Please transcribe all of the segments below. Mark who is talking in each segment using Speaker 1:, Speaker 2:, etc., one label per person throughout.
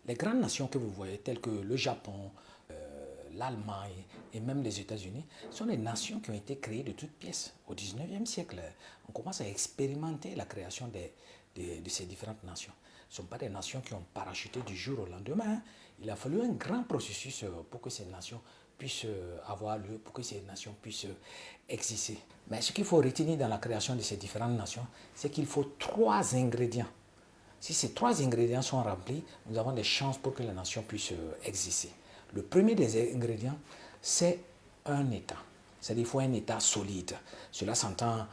Speaker 1: Les grandes nations que vous voyez, telles que le Japon, l'Allemagne et même les États-Unis, sont des nations qui ont été créées de toutes pièces. Au 19e siècle, on commence à expérimenter la création de ces différentes nations. Ce ne sont pas des nations qui ont parachuté du jour au lendemain. Il a fallu un grand processus pour que ces nations puissent avoir lieu, pour que ces nations puissent exister. Mais ce qu'il faut retenir dans la création de ces différentes nations, c'est qu'il faut trois ingrédients. Si ces trois ingrédients sont remplis, nous avons des chances pour que la nation puisse exister. Le premier des ingrédients, c'est un État. C'est-à-dire qu'il faut un État solide. Cela s'entend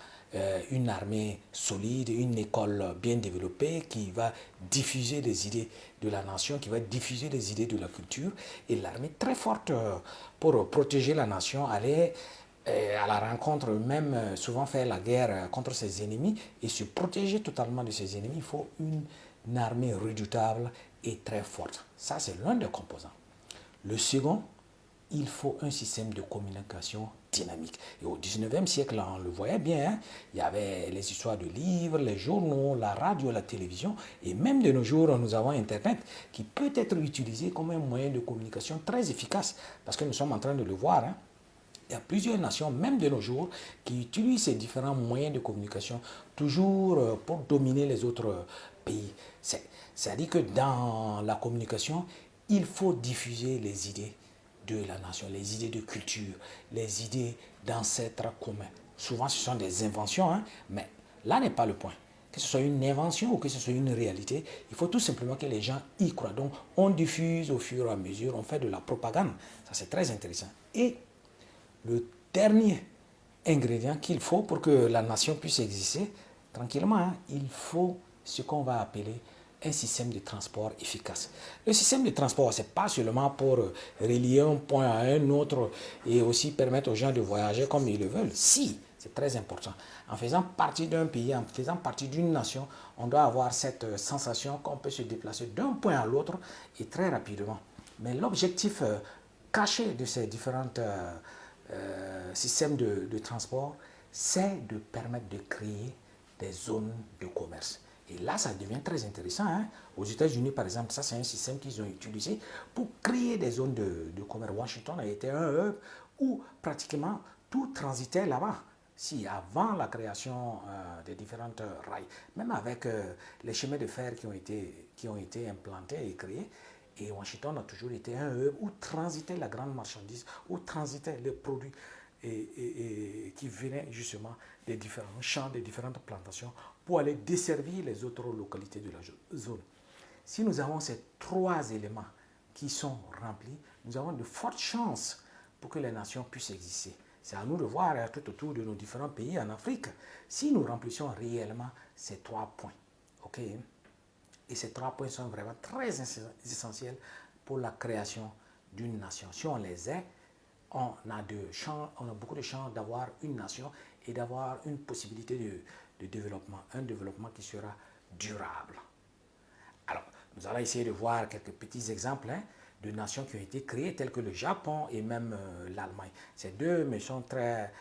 Speaker 1: une armée solide, une école bien développée qui va diffuser les idées de la nation, qui va diffuser les idées de la culture, et l'armée très forte pour protéger la nation, aller à la rencontre, même souvent faire la guerre contre ses ennemis et se protéger totalement de ses ennemis. Il faut une armée redoutable et très forte. Ça, c'est l'un des composants. Le second, il faut un système de communication dynamique. Et au 19e siècle, on le voyait bien, hein, il y avait les histoires de livres, les journaux, la radio, la télévision, et même de nos jours, nous avons Internet qui peut être utilisé comme un moyen de communication très efficace, parce que nous sommes en train de le voir. Hein. Il y a plusieurs nations, même de nos jours, qui utilisent ces différents moyens de communication toujours pour dominer les autres pays. C'est-à-dire que dans la communication, il faut diffuser les idées de la nation, les idées de culture, les idées d'ancêtres communs. Souvent, ce sont des inventions, hein, mais là n'est pas le point. Que ce soit une invention ou que ce soit une réalité, il faut tout simplement que les gens y croient. Donc, on diffuse au fur et à mesure, on fait de la propagande. Ça, c'est très intéressant. Et le dernier ingrédient qu'il faut pour que la nation puisse exister tranquillement, hein, il faut ce qu'on va appeler un système de transport efficace. Le système de transport, ce n'est pas seulement pour relier un point à un autre et aussi permettre aux gens de voyager comme ils le veulent. Si, c'est très important. En faisant partie d'un pays, en faisant partie d'une nation, on doit avoir cette sensation qu'on peut se déplacer d'un point à l'autre et très rapidement. Mais l'objectif caché de ces différentes système de transport, c'est de permettre de créer des zones de commerce. Et là, ça devient très intéressant. Hein. Aux États-Unis, par exemple, ça, c'est un système qu'ils ont utilisé pour créer des zones de commerce. Washington a été un hub où pratiquement tout transitait là-bas. Si, avant la création des différentes rails, même avec les chemins de fer qui ont été implantés et créés, et Washington a toujours été un hub où transitait la grande marchandise, où transitaient les produits qui venaient justement des différents champs, des différentes plantations pour aller desservir les autres localités de la zone. Si nous avons ces trois éléments qui sont remplis, nous avons de fortes chances pour que les nations puissent exister. C'est à nous de voir tout autour de nos différents pays en Afrique si nous remplissons réellement ces trois points. Okay? Et ces trois points sont vraiment très essentiels pour la création d'une nation. Si on les a, on a beaucoup de chances d'avoir une nation et d'avoir une possibilité de développement, un développement qui sera durable. Alors, nous allons essayer de voir quelques petits exemples de nations qui ont été créées, telles que le Japon et même l'Allemagne. Ces deux mais sont très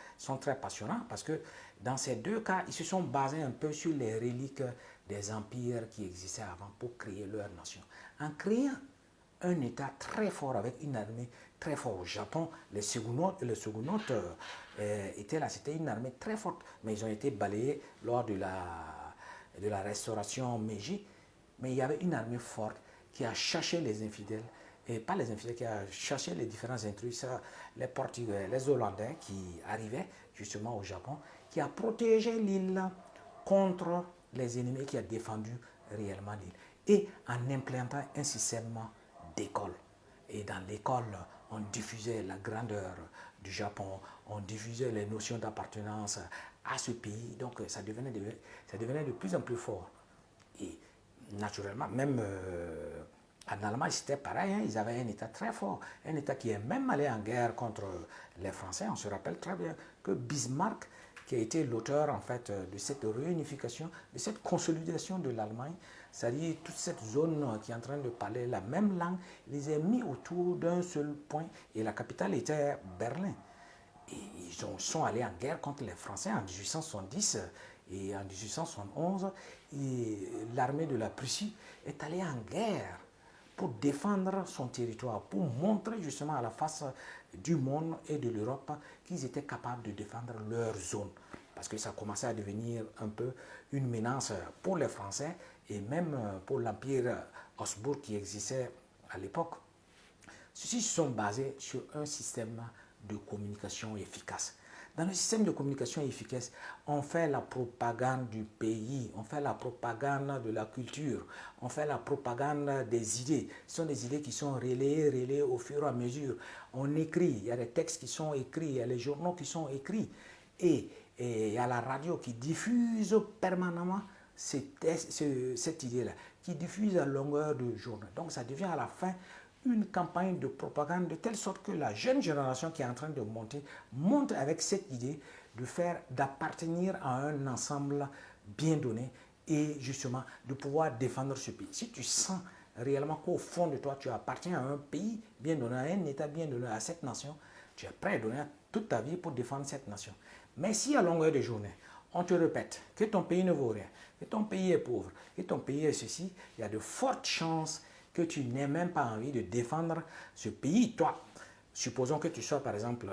Speaker 1: passionnants parce que dans ces deux cas, ils se sont basés un peu sur les reliques des empires qui existaient avant pour créer leur nation. En créant un État très fort avec une armée très forte. Au Japon, les Shogunotes étaient là, c'était une armée très forte, mais ils ont été balayés lors de la restauration Meiji. Mais il y avait une armée forte qui a chassé les infidèles, et pas les infidèles, qui a chassé les différents intrus, les Portugais, les Hollandais qui arrivaient justement au Japon, qui a protégé l'île contre les ennemis, qui a défendu réellement l'île. Et en implantant un système d'école. Et dans l'école, on diffusait la grandeur du Japon, on diffusait les notions d'appartenance à ce pays, donc ça devenait de plus en plus fort. Et naturellement, même en Allemagne, c'était pareil, hein, ils avaient un État très fort, un État qui est même allé en guerre contre les Français. On se rappelle très bien que Bismarck, qui a été l'auteur en fait de cette réunification, de cette consolidation de l'Allemagne, c'est-à-dire toute cette zone qui est en train de parler la même langue, il les a mis autour d'un seul point et la capitale était Berlin. Et ils sont allés en guerre contre les Français en 1870 et en 1871. L'armée de la Prussie est allée en guerre pour défendre son territoire, pour montrer justement à la face du monde et de l'Europe qu'ils étaient capables de défendre leur zone. Parce que ça commençait à devenir un peu une menace pour les Français et même pour l'Empire Habsbourg qui existait à l'époque. Ceux-ci sont basés sur un système de communication efficace. Dans le système de communication efficace, on fait la propagande du pays, on fait la propagande de la culture, on fait la propagande des idées. Ce sont des idées qui sont relayées au fur et à mesure. On écrit, il y a des textes qui sont écrits, il y a les journaux qui sont écrits. Et il y a la radio qui diffuse permanemment cette idée-là, qui diffuse à longueur de journée. Donc ça devient à la fin une campagne de propagande de telle sorte que la jeune génération qui est en train de monter monte avec cette idée de faire, d'appartenir à un ensemble bien donné et justement de pouvoir défendre ce pays. Si tu sens réellement qu'au fond de toi tu appartiens à un pays bien donné, à un État bien donné, à cette nation, tu es prêt à donner toute ta vie pour défendre cette nation. Mais si à longueur de journée, on te répète que ton pays ne vaut rien, que ton pays est pauvre, que ton pays est ceci, il y a de fortes chances que tu n'aies même pas envie de défendre ce pays. Toi, supposons que tu sois par exemple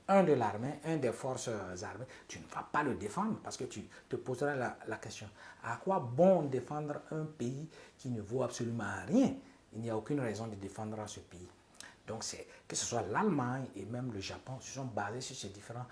Speaker 1: un de l'armée, un des forces armées, tu ne vas pas le défendre parce que tu te poseras la question, à quoi bon défendre un pays qui ne vaut absolument rien? Il n'y a aucune raison de défendre ce pays. Donc, que ce soit l'Allemagne et même le Japon se sont basés sur ces différents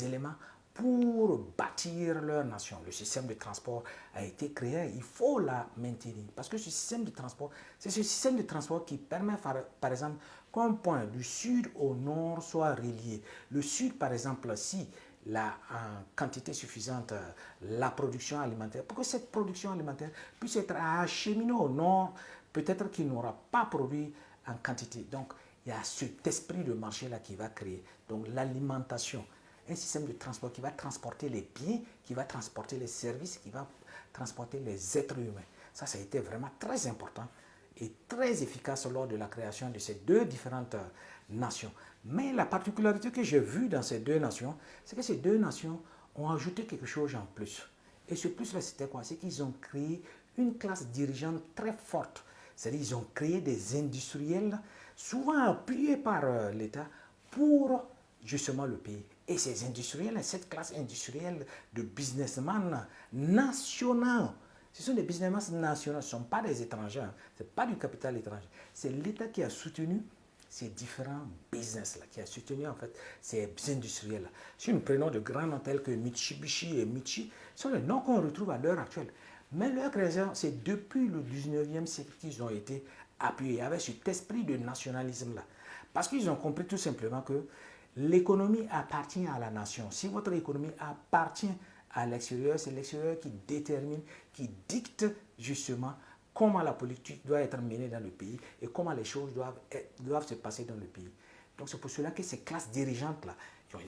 Speaker 1: éléments pour bâtir leur nation. Le système de transport a été créé, il faut la maintenir. Parce que ce système de transport, c'est ce système de transport qui permet, par exemple, qu'un point du sud au nord soit relié. Le sud, par exemple, si la en quantité suffisante la production alimentaire, pour que cette production alimentaire puisse être acheminée au nord, peut-être qu'il n'aura pas produit en quantité. Donc, il y a cet esprit de marché-là qui va créer. Donc, l'alimentation, un système de transport qui va transporter les biens, qui va transporter les services, qui va transporter les êtres humains. Ça a été vraiment très important et très efficace lors de la création de ces deux différentes nations. Mais la particularité que j'ai vue dans ces deux nations, c'est que ces deux nations ont ajouté quelque chose en plus. Et ce plus-là, c'était quoi? C'est qu'ils ont créé une classe dirigeante très forte. C'est-à-dire qu'ils ont créé des industriels, souvent appuyés par l'État, pour justement le pays. Et ces industriels, cette classe industrielle de businessmen nationaux, ce sont des businessmen nationaux, ce ne sont pas des étrangers, ce n'est pas du capital étranger. C'est l'État qui a soutenu ces différents business-là, qui a soutenu en fait ces industriels-là. Si nous prenons de grands noms tels que Mitsubishi et Michi, ce sont les noms qu'on retrouve à l'heure actuelle. Mais leur création, c'est depuis le 19e siècle qu'ils ont été appuyés avec cet esprit de nationalisme-là. Parce qu'ils ont compris tout simplement que l'économie appartient à la nation. Si votre économie appartient à l'extérieur, c'est l'extérieur qui détermine, qui dicte justement comment la politique doit être menée dans le pays et comment les choses doivent se passer dans le pays. Donc c'est pour cela que ces classes dirigeantes-là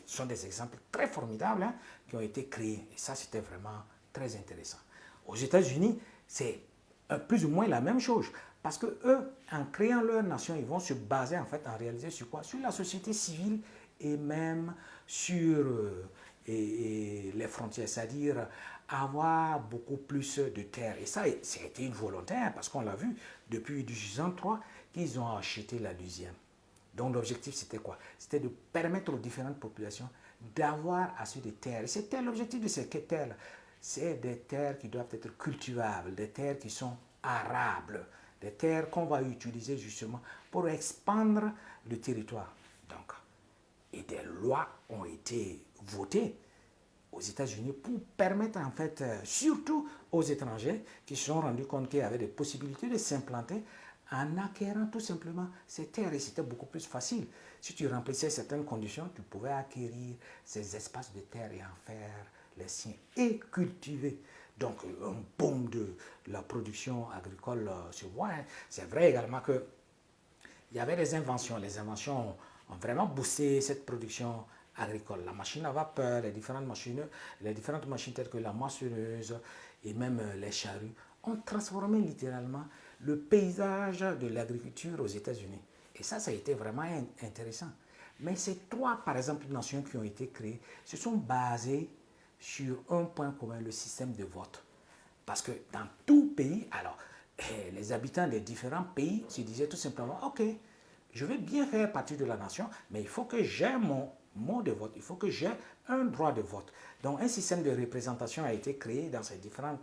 Speaker 1: sont des exemples très formidables hein, qui ont été créés. Et ça, c'était vraiment très intéressant. Aux États-Unis, c'est plus ou moins la même chose. Parce que eux, en créant leur nation, ils vont se baser en fait en réalité sur quoi? Sur la société civile et même sur les frontières, c'est-à-dire avoir beaucoup plus de terres. Et ça a été une volonté, parce qu'on l'a vu depuis 1803 qu'ils ont acheté la Louisiane. Donc l'objectif c'était quoi? C'était de permettre aux différentes populations d'avoir assez de terres. Et c'était l'objectif de ces terres-là. C'est des terres qui doivent être cultivables, des terres qui sont arables, des terres qu'on va utiliser justement pour expandre le territoire. Donc, et des lois ont été votées aux États-Unis pour permettre en fait, surtout aux étrangers qui se sont rendus compte qu'il y avait des possibilités de s'implanter en acquérant tout simplement ces terres. Et c'était beaucoup plus facile. Si tu remplissais certaines conditions, tu pouvais acquérir ces espaces de terre et en faire les siens et cultiver. Donc, un boom de la production agricole se voit. Hein. C'est vrai également qu'il y avait des inventions. Les inventions ont vraiment boosté cette production agricole. La machine à vapeur, les différentes machines telles que la moissonneuse et même les charrues ont transformé littéralement le paysage de l'agriculture aux États-Unis. Et ça a été vraiment intéressant. Mais ces trois, par exemple, nations qui ont été créées se sont basées sur un point commun, le système de vote. Parce que dans tout pays, alors, Et les habitants des différents pays se disaient tout simplement, OK, je vais bien faire partie de la nation, mais il faut que j'ai mon mot de vote, il faut que j'ai un droit de vote. Donc un système de représentation a été créé dans ces différents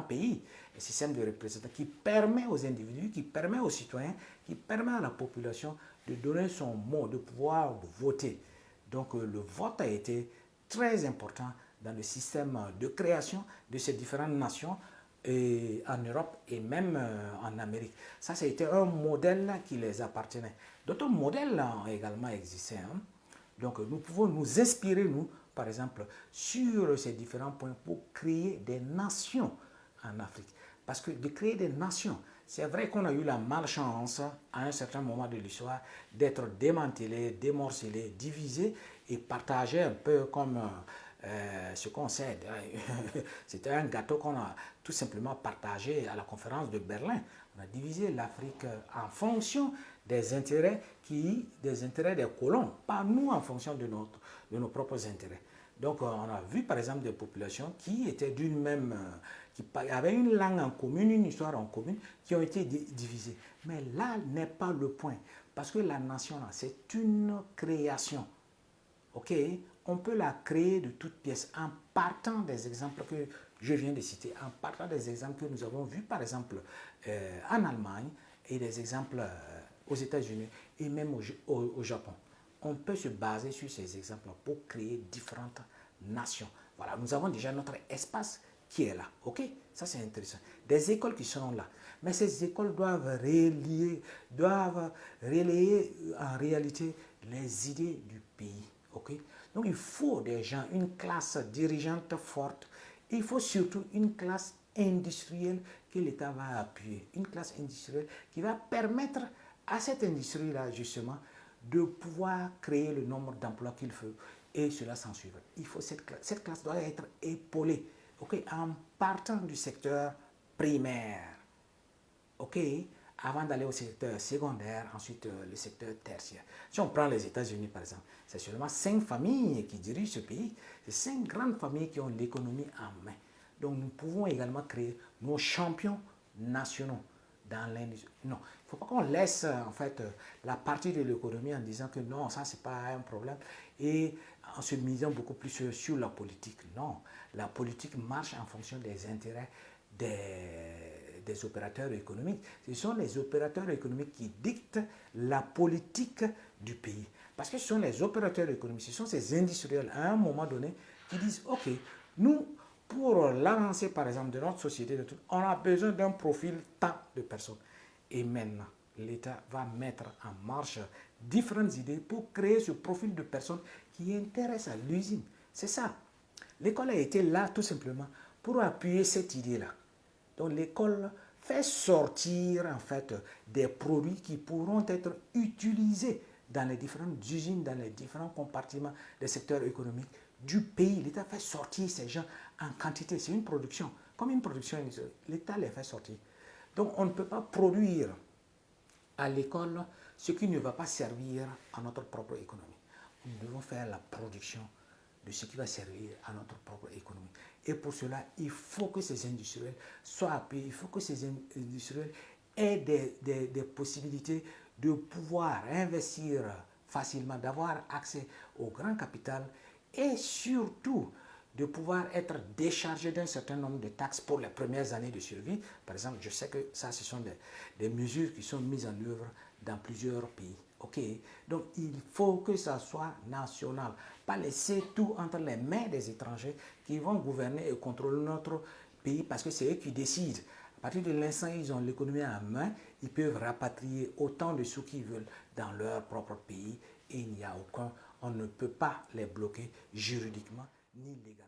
Speaker 1: pays, un système de représentation qui permet aux individus, qui permet aux citoyens, qui permet à la population de donner son mot, de pouvoir voter. Donc le vote a été très important dans le système de création de ces différentes nations en Europe et même en Amérique. Ça a été un modèle qui les appartenait. D'autres modèles ont également existé. Hein. Donc nous pouvons nous inspirer, nous, par exemple, sur ces différents points pour créer des nations en Afrique. Parce que de créer des nations, c'est vrai qu'on a eu la malchance à un certain moment de l'histoire d'être démantelé, démorcelé, divisé et partagé un peu comme ce qu'on sait. C'était un gâteau qu'on a tout simplement partagé à la conférence de Berlin. On a divisé l'Afrique en fonction des intérêts des colons, pas nous en fonction de nos propres intérêts. Donc on a vu par exemple des populations qui étaient d'une même, qui avaient une langue en commune, une histoire en commune, qui ont été divisées. Mais là n'est pas le point, parce que la nation, c'est une création. Ok, on peut la créer de toutes pièces en partant des exemples que je viens de citer, en partant des exemples que nous avons vus par exemple en Allemagne et des exemples aux États-Unis et même au Japon. On peut se baser sur ces exemples pour créer différentes nations. Voilà, nous avons déjà notre espace qui est là. Ok, ça c'est intéressant. Des écoles qui sont là. Mais ces écoles doivent relayer en réalité les idées du pays. Okay? Donc il faut des gens, une classe dirigeante forte. Il faut surtout une classe industrielle que l'État va appuyer. Une classe industrielle qui va permettre à cette industrie-là, justement, de pouvoir créer le nombre d'emplois qu'il faut. Et cela s'en suivra. Il faut cette classe doit être épaulée. Okay? En partant du secteur primaire. OK, avant d'aller au secteur secondaire, ensuite le secteur tertiaire. Si on prend les États-Unis, par exemple, c'est seulement 5 familles qui dirigent ce pays. C'est 5 grandes familles qui ont l'économie en main. Donc nous pouvons également créer nos champions nationaux dans l'industrie. Non, il ne faut pas qu'on laisse en fait la partie de l'économie en disant que non, ça c'est pas un problème et en se misant beaucoup plus sur la politique. Non, la politique marche en fonction des intérêts des opérateurs économiques. Ce sont les opérateurs économiques qui dictent la politique du pays. Parce que ce sont les opérateurs économiques, ce sont ces industriels à un moment donné qui disent, OK, nous, pour l'avancée par exemple de notre société, on a besoin d'un profil tant de personnes. Et maintenant, l'État va mettre en marche différentes idées pour créer ce profil de personnes qui intéressent à l'usine. C'est ça. L'école a été là tout simplement pour appuyer cette idée-là. Donc l'école fait sortir en fait des produits qui pourront être utilisés dans les différentes usines, dans les différents compartiments des secteurs économiques du pays. L'État fait sortir ces gens en quantité. C'est une production, comme une production industrielle. L'État les fait sortir. Donc on ne peut pas produire à l'école ce qui ne va pas servir à notre propre économie. Nous devons faire la production de ce qui va servir à notre propre économie. Et pour cela, il faut que ces industriels soient appuyés, il faut que ces industriels aient des possibilités de pouvoir investir facilement, d'avoir accès au grand capital et surtout de pouvoir être déchargé d'un certain nombre de taxes pour les premières années de survie. Par exemple, je sais que ça, ce sont des mesures qui sont mises en œuvre dans plusieurs pays. Ok, donc il faut que ça soit national, pas laisser tout entre les mains des étrangers qui vont gouverner et contrôler notre pays parce que c'est eux qui décident. À partir de l'instant où ils ont l'économie en main, ils peuvent rapatrier autant de sous qu'ils veulent dans leur propre pays et il n'y a aucun, on ne peut pas les bloquer juridiquement ni légalement.